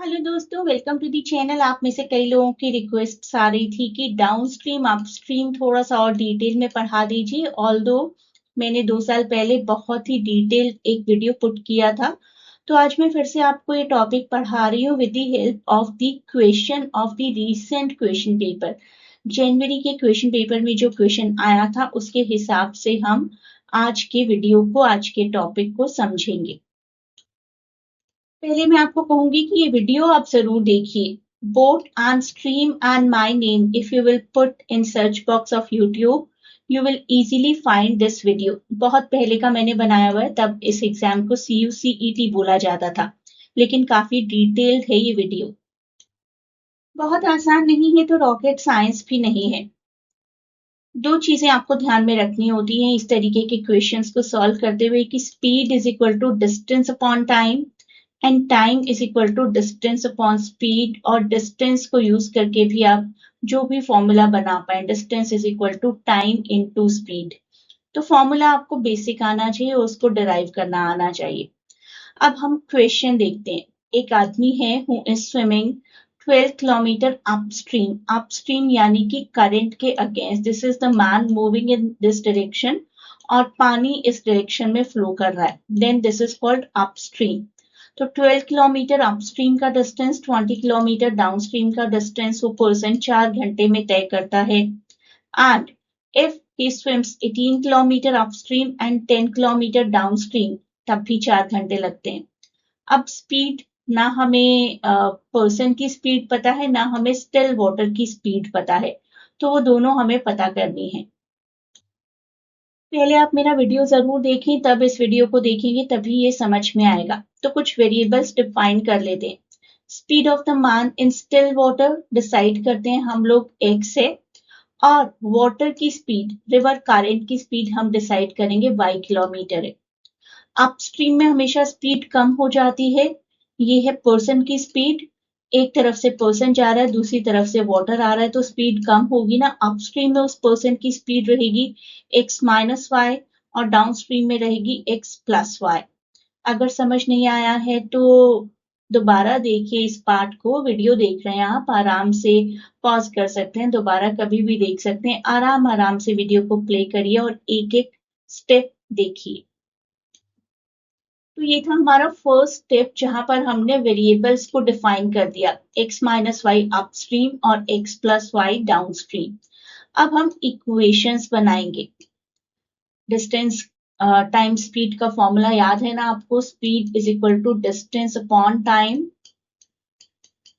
Hello दोस्तों, welcome to the channel. आप में से कई लोगों की रिक्वेस्ट आ रही थी कि डाउनस्ट्रीम अपस्ट्रीम थोड़ा सा और डिटेल में पढ़ा दीजिए। ऑल्दो मैंने 2 साल पहले बहुत ही डिटेल एक वीडियो पुट किया था, तो आज मैं फिर से आपको ये टॉपिक पढ़ा रही हूँ with the help of the question of the recent question paper. जनवरी के क्वेश्चन पेपर में जो क्वेश्चन आया था उसके हिसाब से हम आज के वीडियो को, आज के टॉपिक को समझेंगे। पहले मैं आपको कहूंगी कि ये वीडियो आप जरूर देखिए। Boat and stream and my name, if you will put in search box of YouTube you will easily find this video. बहुत पहले का मैंने बनाया हुआ है, तब इस एग्जाम को CUCET बोला जाता था, लेकिन काफी डिटेल्ड है ये वीडियो। बहुत आसान नहीं है तो रॉकेट साइंस भी नहीं है। दो चीजें आपको ध्यान में रखनी होती हैं इस तरीके के क्वेश्चंस को सॉल्व करते हुए कि speed is equal to distance upon time and time is equal to distance upon speed, और डिस्टेंस को यूज करके भी आप जो भी फॉर्मूला बना पाए, distance is equal to time into speed. तो फॉर्मूला आपको बेसिक आना चाहिए, उसको डिराइव करना आना चाहिए। अब हम क्वेश्चन देखते हैं। एक आदमी है who is swimming 12 kilometre upstream. Upstream यानी कि करंट के against, this is the man moving in this direction और पानी इस डायरेक्शन में फ्लो कर रहा है, then this is called upstream. तो 12 किलोमीटर अपस्ट्रीम का डिस्टेंस, 20 किलोमीटर डाउनस्ट्रीम का डिस्टेंस वो पर्सन 4 घंटे में तय करता है। And if he swims 18 kilometre upstream and 10 kilometre downstream, तब भी 4 घंटे लगते हैं। अब स्पीड, ना हमें पर्सन की स्पीड पता है, ना हमें स्टिल वाटर की स्पीड पता है, तो वो दोनों हमें पता करनी है। पहले आप मेरा वीडियो जरूर देखें, तब इस वीडियो को देखेंगे तभी ये समझ में आएगा। तो कुछ वेरिएबल्स डिफाइन कर लेते हैं। Speed of the man in still water decide करते हैं हम लोग x से, और वाटर की स्पीड, रिवर करंट की स्पीड हम डिसाइड करेंगे y किलोमीटर है। अपस्ट्रीम में हमेशा स्पीड कम हो जाती है, ये है पर्सन की स्पीड। एक तरफ से पर्सन जा रहा है, दूसरी तरफ से वाटर आ रहा है, तो स्पीड कम होगी ना। अपस्ट्रीम में उस पर्सन की स्पीड रहेगी x माइनस वाई, और डाउनस्ट्रीम में रहेगी x प्लस वाई। अगर समझ नहीं आया है तो दोबारा देखिए इस पार्ट को। वीडियो देख रहे हैं आप, आराम से पॉज कर सकते हैं, दोबारा कभी भी देख सकते हैं। आराम आराम से वीडियो को प्ले करिए और एक एक स्टेप देखिए। तो ये था हमारा फर्स्ट स्टेप, जहां पर हमने वेरिएबल्स को डिफाइन कर दिया, x माइनस वाई अपस्ट्रीम और x प्लस वाई डाउनस्ट्रीम। अब हम इक्वेशंस बनाएंगे। डिस्टेंस टाइम स्पीड का फॉर्मूला याद है ना आपको? Speed is equal to distance upon time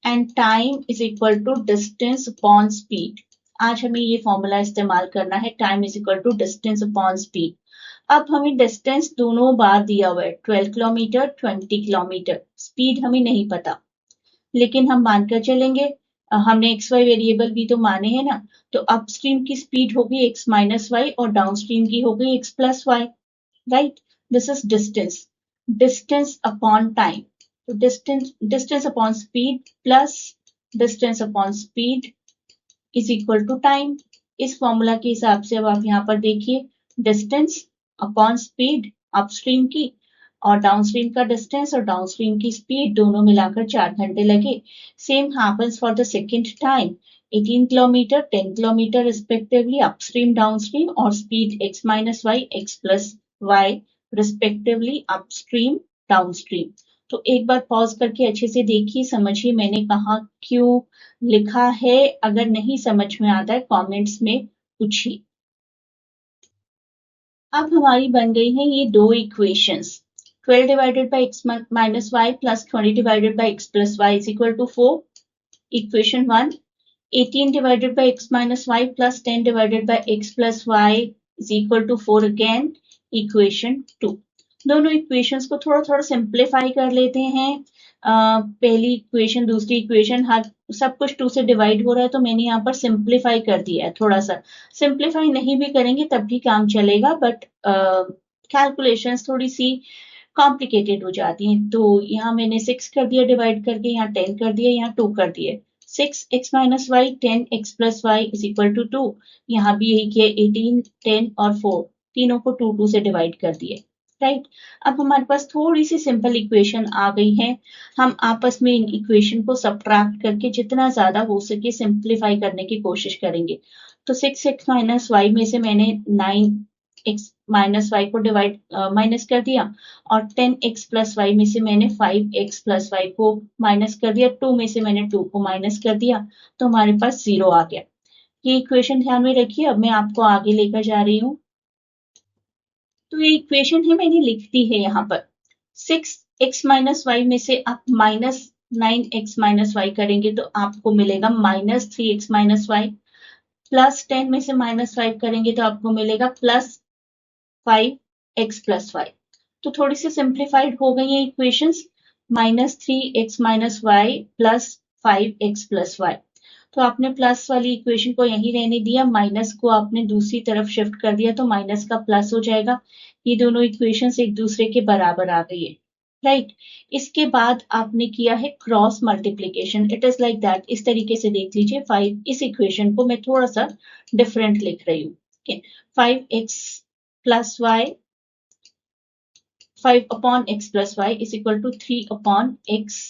and time is equal to distance upon speed. आज हमें ये फॉर्मूला इस्तेमाल करना है, time is equal to distance upon speed. अब हमें डिस्टेंस दोनों बार दिया हुआ है, 12 किलोमीटर 20 किलोमीटर। स्पीड हमें नहीं पता, लेकिन हम मानकर चलेंगे, हमने एक्स वाई वेरिएबल भी तो माने हैं ना। तो अपस्ट्रीम की स्पीड होगी x माइनस वाई और डाउनस्ट्रीम की होगी x plus y, right? This is distance, distance upon time. तो distance upon speed plus distance upon speed is equal to time. इस फॉर्मूला के हिसाब से अब आप यहाँ पर देखिए, डिस्टेंस अपॉन स्पीड अपस्ट्रीम की, और डाउनस्ट्रीम का डिस्टेंस और डाउनस्ट्रीम की स्पीड, दोनों मिलाकर 4 घंटे लगे। Same happens for the second time, 18 kilometre 10 kilometre respectively upstream downstream, और speed x minus y x plus y respectively upstream downstream. तो एक बार पॉज करके अच्छे से देखिए, समझिए मैंने कहा क्यों लिखा है। अगर नहीं समझ में आता है कमेंट्स में पूछिए। अब हमारी बन गई हैं ये दो equations. 12 divided by x minus y plus 20 divided by x plus y is equal to 4, equation 1। 18 divided by x minus y plus 10 divided by x plus y is equal to 4 again, equation 2। दोनों equations को थोड़ा थोड़ा simplify कर लेते हैं। पहली equation दूसरी equation, हर सब कुछ 2 से डिवाइड हो रहा है, तो मैंने यहाँ पर सिंप्लीफाई कर दिया है। थोड़ा सा सिंप्लीफाई नहीं भी करेंगे तब भी काम चलेगा, बट कैलकुलेशंस थोड़ी सी कॉम्प्लिकेटेड हो जाती हैं। तो यहाँ मैंने 6 कर दिया डिवाइड करके, यहाँ 10 कर दिया, यहाँ 2 कर दिए। 6x minus y 10x plus y is equal to 2। यहाँ भी यही किया, 18 10 और 4 तीनों को 2 2 से डिवाइड कर दिए। राइट। अब हमारे पास थोड़ी सी सिंपल इक्वेशन आ गई है। हम आपस में इन इक्वेशन को सब्ट्रैक्ट करके जितना ज्यादा हो सके सिंप्लीफाई करने की कोशिश करेंगे। तो 6x माइनस वाई में से मैंने 9x माइनस वाई को डिवाइड माइनस कर दिया, और 10x प्लस वाई में से मैंने 5x प्लस वाई को माइनस कर दिया, 2 में से मैंने 2 को माइनस कर दिया, तो हमारे पास 0 आ गया। ये इक्वेशन ध्यान में रखिए। अब मैं आपको आगे लेकर जा रही हूँ। तो ये इक्वेशन है, मैंने लिख दी है यहाँ पर। 6x माइनस वाई में से आप माइनस 9x माइनस वाई करेंगे तो आपको मिलेगा minus 3x minus y, plus 10 में से माइनस 5 करेंगे तो आपको मिलेगा प्लस 5x प्लस वाई। तो थोड़ी सी सिंप्लीफाइड हो गई है equations. Minus 3x minus y plus 5x plus y. तो आपने प्लस वाली इक्वेशन को यहीं रहने दिया, माइनस को आपने दूसरी तरफ शिफ्ट कर दिया तो माइनस का प्लस हो जाएगा। ये दोनों इक्वेशंस एक दूसरे के बराबर आ गई है, राइट। इसके बाद आपने किया है cross multiplication. It is like that. इस तरीके से देख लीजिए। 5, इस इक्वेशन को मैं थोड़ा सा डिफरेंट लिख रही हूँ। 5x plus y 5 upon x plus y is equal to 3 upon x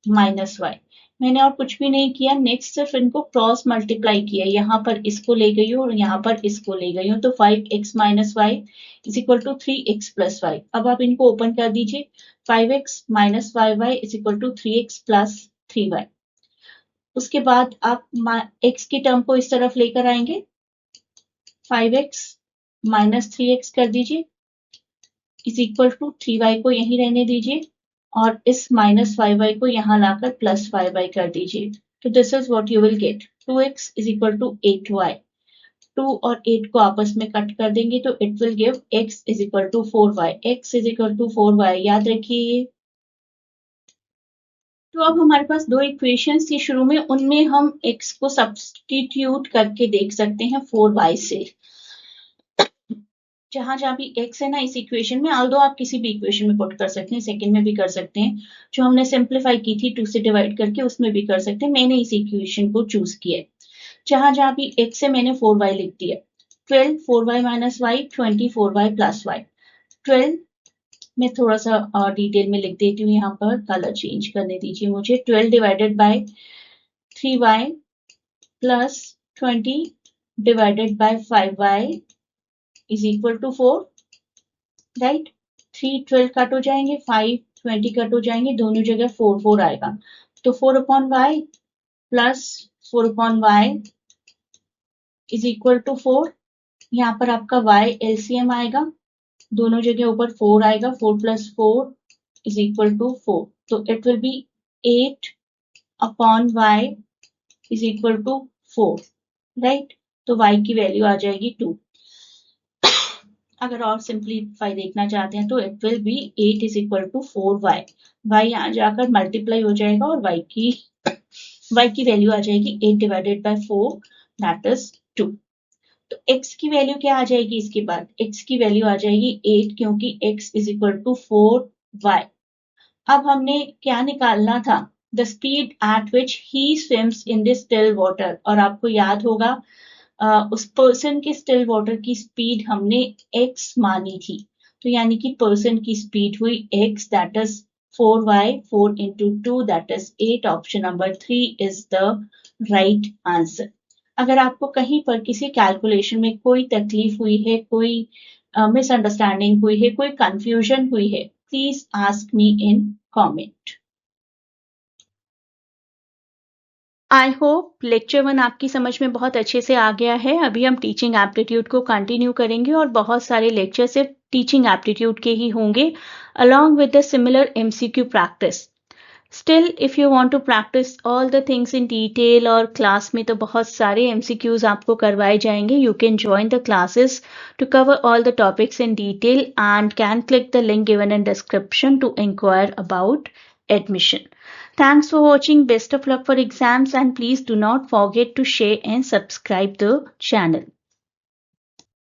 minus y. मैंने और कुछ भी नहीं किया, नेक्स्ट सिर्फ इनको क्रॉस मल्टीप्लाई किया। यहाँ पर इसको ले गई हूँ और यहाँ पर इसको ले गई हूँ, तो 5x minus y is equal to 3x plus y. अब आप इनको ओपन कर दीजिए। 5x minus y y is equal to 3x plus 3y। उसके बाद आप x की टर्म को इस तरफ लेकर आएंगे, 5x माइनस 3x कर दीजिए इज इक्वल टू 3y को यहीं रहने दीजिए, और इस माइनस 5y को यहां लाकर प्लस 5y कर दीजिए। तो this is what you will get. 2x is equal to 8y। 2 और 8 को आपस में कट कर देंगे तो it will give x is equal to 4y। x is equal to 4y याद रखिए। तो अब हमारे पास दो इक्वेशंस थी शुरू में, उनमें हम x को सब्स्टिट्यूट करके देख सकते हैं 4y से। जहां जहां भी x है ना इस इक्वेशन में, ऑल्दो आप किसी भी इक्वेशन में पुट कर सकते हैं, सेकंड में भी कर सकते हैं, जो हमने सिंप्लीफाई की थी 2 से डिवाइड करके उसमें भी कर सकते हैं। मैंने इस इक्वेशन को चूज किया है। जहां जहां भी x है मैंने 4y लिख दिया। 12 4y minus Y 24y plus Y. 12 मैं थोड़ा सा डिटेल में लिख देती हूँ, यहाँ पर कलर चेंज करने दीजिए मुझे। 12 divided by 3y plus 20 divided by 5y is equal to 4, right. 3 12 cut हो जाएंगे, 5 20 कट हो जाएंगे, दोनों जगह 4 4 आएगा, तो 4 upon y plus 4 upon y is equal to 4। यहाँ पर आपका y एलसीएम आएगा, दोनों जगह ऊपर 4 आएगा, 4 प्लस 4 इज इक्वल टू 4। तो it will be 8 upon y is equal to 4, right. तो y की वैल्यू आ जाएगी 2। अगर और सिंप्लीफाई देखना चाहते हैं तो it will be 8 is equal to 4y। y यहाँ जाकर मल्टीप्लाई हो जाएगा और y की वैल्यू आ जाएगी 8 डिवाइडेड बाय 4 दैट इज 2। तो x की वैल्यू क्या आ जाएगी इसके बाद? x की वैल्यू आ जाएगी 8, क्योंकि x is equal to 4y। अब हमने क्या निकालना था? The speed at which he swims in this still water. और आपको याद होगा उस पर्सन के स्टिल वाटर की स्पीड हमने x मानी थी, तो यानी कि पर्सन की स्पीड हुई x, that is 4y, 4 into 2 that is 8। Option number 3 is the right answer. अगर आपको कहीं पर किसी कैलकुलेशन में कोई तकलीफ हुई है, कोई मिसअंडरस्टैंडिंग हुई है, कोई कंफ्यूजन हुई है, please ask me in comment. I hope lecture 1 आपकी समझ में बहुत अच्छे से आ गया है। अभी हम टीचिंग एप्टीट्यूड को कंटिन्यू करेंगे और बहुत सारे लेक्चर सिर्फ टीचिंग एप्टीट्यूड के ही होंगे, along with the similar MCQ practice. Still, if you want to practice all the things in detail और क्लास में तो बहुत सारे MCQs आपको करवाए जाएंगे, you can join the classes to cover all the topics in detail and can click the link given in description to inquire about admission. Thanks for watching. Best of luck for exams and please do not forget to share and subscribe the channel.